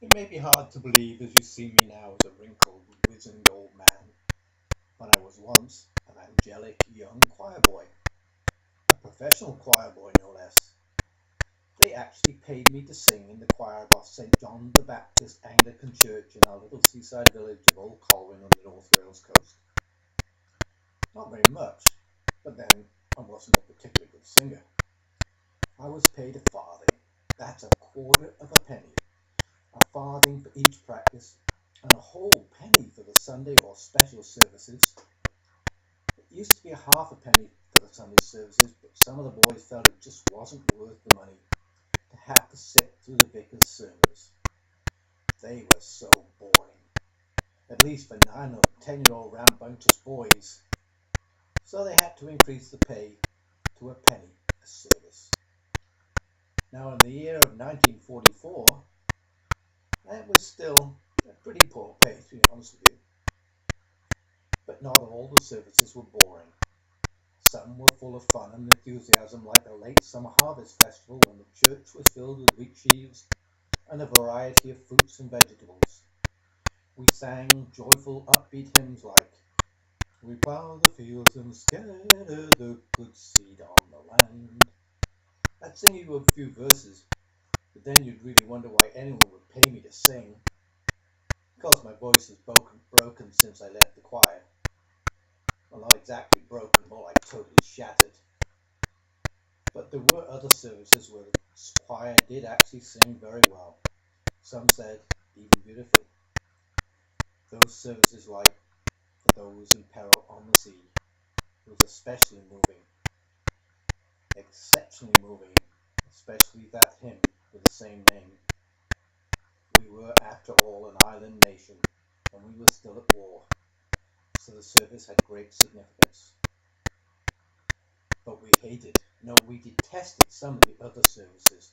It may be hard to believe as you see me now as a wrinkled, wizened old man, but I was once an angelic young choir boy, a professional choir boy no less. They actually paid me to sing in the choir of St. John the Baptist Anglican Church in our little seaside village of Old Colwyn on the North Wales coast. Not very much, but then I wasn't a particularly good singer. I was paid a farthing, that's a quarter of a penny, a farthing for each practice, and a whole penny for the Sunday or special services. It used to be a half a penny for the Sunday services, but some of the boys felt it just wasn't worth the money to have to sit through the vicar's sermons. They were so boring, at least for 9 or 10-year-old rambunctious boys, so they had to increase the pay to a penny a service. Now in the year of 1944, that was still a pretty poor pay, to be honest with you. But not all the services were boring. Some were full of fun and enthusiasm, like the late summer harvest festival when the church was filled with wheat sheaves and a variety of fruits and vegetables. We sang joyful, upbeat hymns like, "We plough the fields and scatter the good seed on the land." I'd sing you a few verses, but then you'd really wonder why anyone would pay me to sing. Of course, my voice has broken since I left the choir. Well, not exactly broken, more like totally shattered. But there were other services where the choir did actually sing very well. Some said even beautifully. Those services like "For Those in Peril on the Sea" was especially moving, exceptionally moving, especially that hymn with the same name. We were, after all, an island nation, and we were still at war, so the service had great significance. But we detested some of the other services,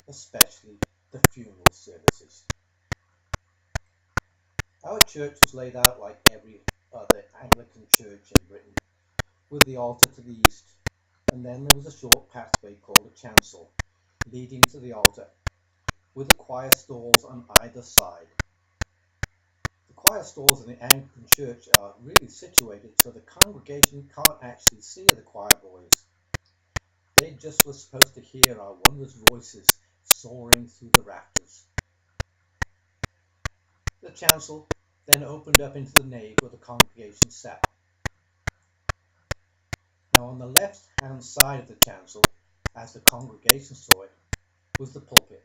especially the funeral services. Our church was laid out like every other Anglican church in Britain, with the altar to the east, and then there was a short pathway called a chancel, leading to the altar, with the choir stalls on either side. The choir stalls in the Anglican church are really situated so the congregation can't actually see the choir boys. They just were supposed to hear our wondrous voices soaring through the rafters. The chancel then opened up into the nave where the congregation sat. Now on the left-hand side of the chancel, as the congregation saw it, was the pulpit.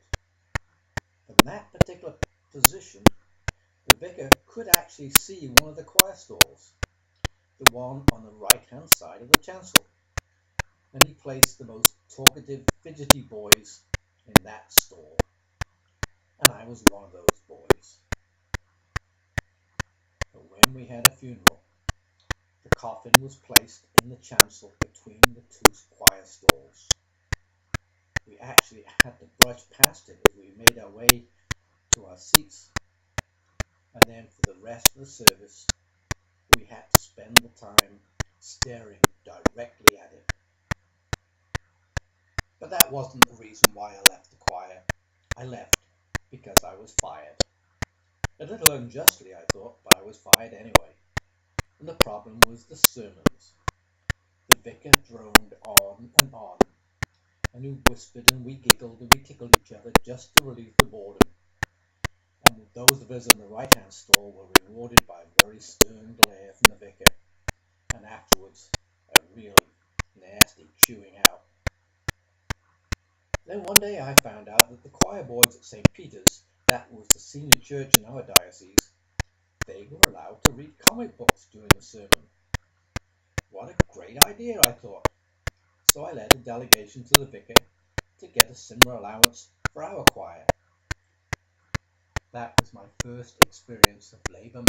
From that particular position, the vicar could actually see one of the choir stalls, the one on the right-hand side of the chancel, and he placed the most talkative, fidgety boys in that stall. And I was one of those boys. But when we had a funeral, the coffin was placed in the chancel between the two choir stalls. We actually had to brush past it as we made our way to our seats, and then for the rest of the service, we had to spend the time staring directly at it. But that wasn't the reason why I left the choir. I left because I was fired. A little unjustly, I thought, but I was fired anyway. And the problem was the sermons. The vicar droned on, and we whispered and we giggled and we tickled each other just to relieve the boredom. And those of us in the right-hand stall were rewarded by a very stern glare from the vicar, and afterwards a really nasty chewing out. Then one day I found out that the choir boys at St. Peter's, that was the senior church in our diocese, they were allowed to read comic books during the sermon. What a great idea, I thought. So I led a delegation to the vicar to get a similar allowance for our choir. That was my first experience of labour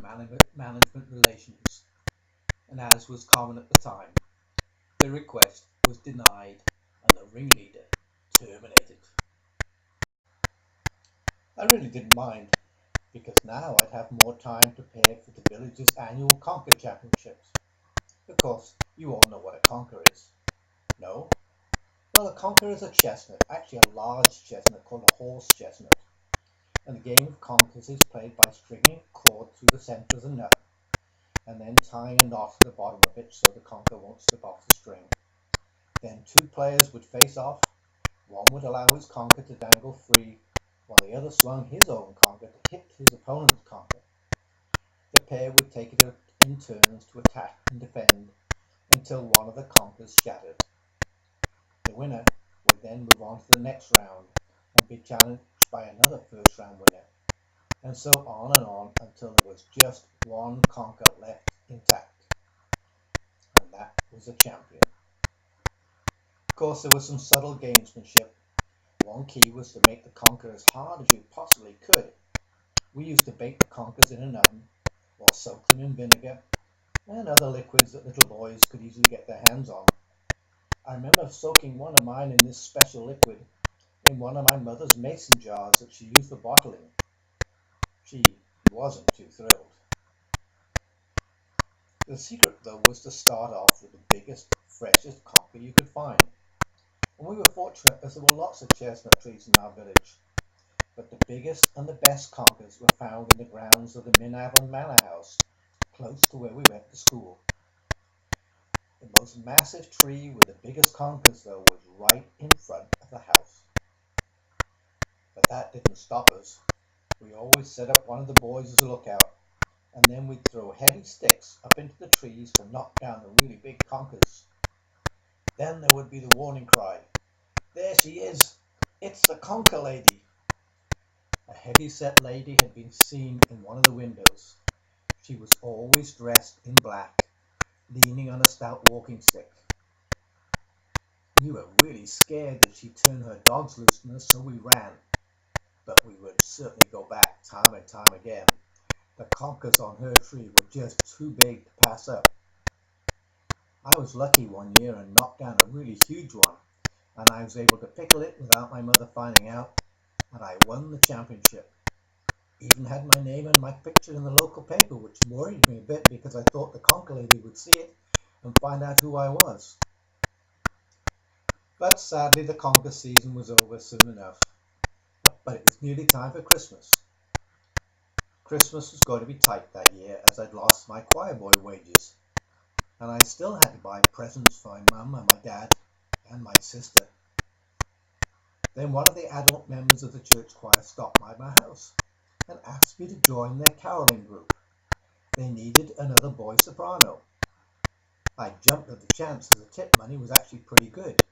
management relations, and as was common at the time, the request was denied and the ringleader terminated. I really didn't mind, because now I'd have more time to prepare for the village's annual Conker Championships. Of course, you all know what a conker is. No? Well, a conker is a chestnut, actually a large chestnut called a horse chestnut. and the game of conkers is played by stringing a cord through the centre of the nut, and then tying a knot at the bottom of it so the conker won't slip off the string. Then two players would face off. One would allow his conker to dangle free, while the other swung his own conker to hit his opponent's conker. The pair would take it in turns to attack and defend until one of the conkers shattered. The winner would then move on to the next round and be challenged by another first round winner, and so on and on until there was just one conker left intact, and that was the champion. Of course, there was some subtle gamesmanship. One key was to make the conker as hard as you possibly could. We used to bake the conkers in an oven or soak them in vinegar and other liquids that little boys could easily get their hands on. I remember soaking one of mine in this special liquid in one of my mother's mason jars that she used for bottling. She wasn't too thrilled. The secret, though, was to start off with the biggest, freshest conker you could find. And we were fortunate as there were lots of chestnut trees in our village. But the biggest and the best conkers were found in the grounds of the Minavon Manor House, close to where we went to school. The most massive tree with the biggest conkers, though, was right in front of the house. But that didn't stop us. We always set up one of the boys as a lookout, and then we'd throw heavy sticks up into the trees to knock down the really big conkers. Then there would be the warning cry, "There she is! It's the Conker Lady!" A heavy-set lady had been seen in one of the windows. She was always dressed in black, leaning on a stout walking stick. We were really scared that she'd turn her dogs loose on us, so we ran. But we would certainly go back time and time again. The conkers on her tree were just too big to pass up. I was lucky one year and knocked down a really huge one, and I was able to pickle it without my mother finding out, and I won the championship. Even had my name and my picture in the local paper, which worried me a bit because I thought the Conker Lady would see it and find out who I was. But sadly the conker season was over soon enough. But it was nearly time for Christmas. Christmas was going to be tight that year as I'd lost my choir boy wages, and I still had to buy presents for my mum and my dad and my sister. Then one of the adult members of the church choir stopped by my house and asked me to join their caroling group. They needed another boy soprano. I jumped at the chance as the tip money was actually pretty good.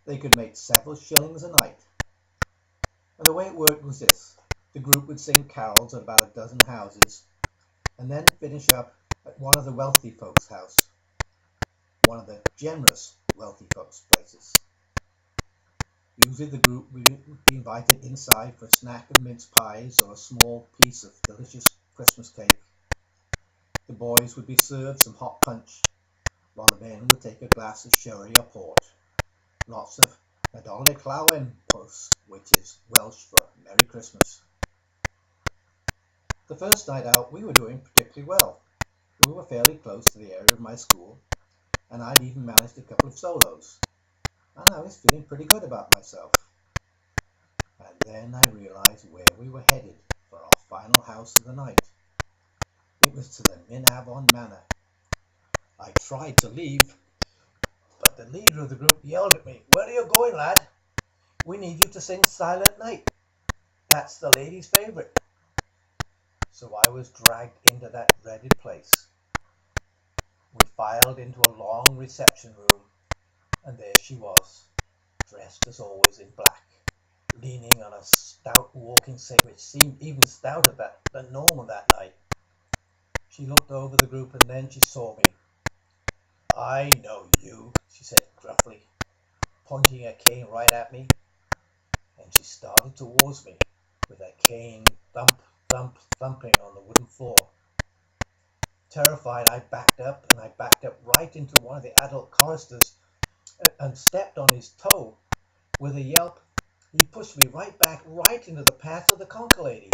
They could make several shillings a night. And the way it worked was this. The group would sing carols at about a dozen houses and then finish up at one of the wealthy folks' house, one of the generous wealthy folks' places. Usually the group would be invited inside for a snack of mince pies or a small piece of delicious Christmas cake. The boys would be served some hot punch, while the men would take a glass of sherry or port. Lots of Nadolig Llawen, which is Welsh for Merry Christmas. The first night out we were doing particularly well. We were fairly close to the area of my school, and I'd even managed a couple of solos, and I was feeling pretty good about myself. And then I realized where we were headed for our final house of the night. It was to the Minavon Manor. I tried to leave, but the leader of the group yelled at me, "Where are you going, lad? We need you to sing Silent Night. That's the lady's favourite." So I was dragged into that dreaded place. We filed into a long reception room, and there she was, dressed as always in black, leaning on a stout walking stick which seemed even stouter than normal that night. She looked over the group and then she saw me. "I know you," she said gruffly, pointing her cane right at me, and she started towards me with her cane thump, thump, thumping on the wooden floor. Terrified, I backed up right into one of the adult choristers and stepped on his toe. With a yelp, he pushed me right back, right into the path of the Conker Lady.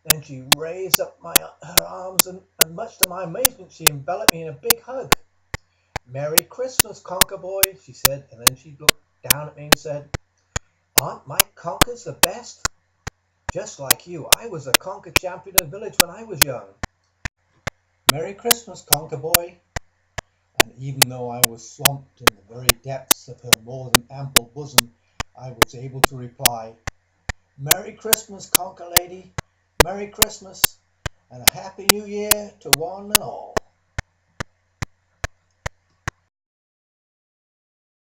Then she raised up her arms, and much to my amazement, she enveloped me in a big hug. "Merry Christmas, Conker boy," she said, and then she looked down at me and said, "Aren't my conkers the best?" Just like you, I was a conker champion of the village when I was young. Merry Christmas, Conker Boy. And even though I was swamped in the very depths of her more than ample bosom, I was able to reply, Merry Christmas, Conker Lady. Merry Christmas, and a Happy New Year to one and all.